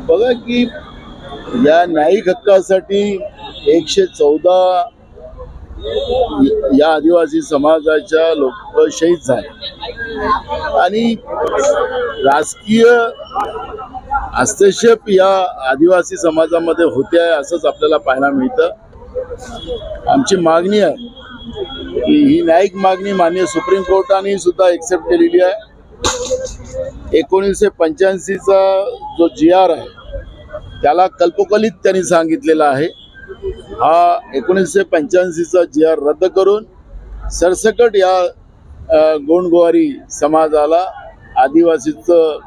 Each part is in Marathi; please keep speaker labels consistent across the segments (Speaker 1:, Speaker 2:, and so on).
Speaker 1: बघा की या न्यायिक हक्कासाठी 114 या आदिवासी समाजाच्या लोक शहीद झाले आणि राजकीय हस्तक्षेप या आदिवासी समाजामध्ये होते आहे असंच आपल्याला पाहायला मिळतं। आमची मागणी आहे की ही न्यायिक मागणी माननीय सुप्रीम कोर्टाने सुद्धा एक्सेप्ट केलेली आहे। 1985 चा जो GR आहे त्याला कल्पकलित त्यांनी सांगितलेला आहे। हा 1985 चा GR रद्द करून सरसकट या गोंडगोवारी समाजाला आदिवासीचं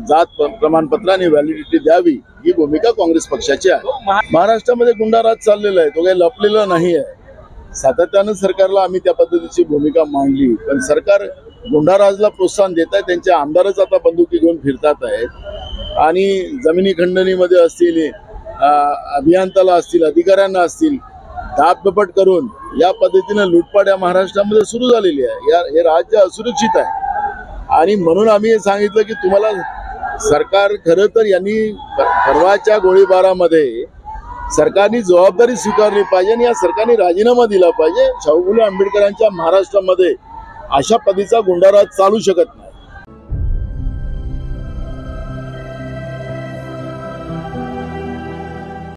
Speaker 1: जात प्रमाणपत्र आणि व्हॅलिडिटी द्यावी ही भूमिका काँग्रेस पक्षाची आहे। महाराष्ट्रामध्ये गुंडाराज चाललेला आहे, तो काही लपलेला नाही आहे। सातत्यानं सरकारला आम्ही त्या पद्धतीची भूमिका मांडली, पण सरकार गुंडाराजला प्रोत्साहन देत आहे। त्यांचे आमदारच आता बंदुकी घेऊन फिरतात आहेत आणि जमिनी खंडणीमध्ये असतील, अभियंत्याला असतील, अधिकाऱ्यांना असतील दाबदपट करून या पद्धतीने लुटपाट या महाराष्ट्रामध्ये सुरू झालेली आहे। हे राज्य असुरक्षित आहे आणि म्हणून आम्ही हे सांगितलं की तुम्हाला सरकार खरं तर यांनी परवाच्या गोळीबारामध्ये सरकारने जबाबदारी स्वीकारली पाहिजे आणि या सरकारने राजीनामा दिला पाहिजे। शाहू फुले आंबेडकरांच्या महाराष्ट्रामध्ये अशा पद्धतीचा गुंडाराज चालू शकत नाही।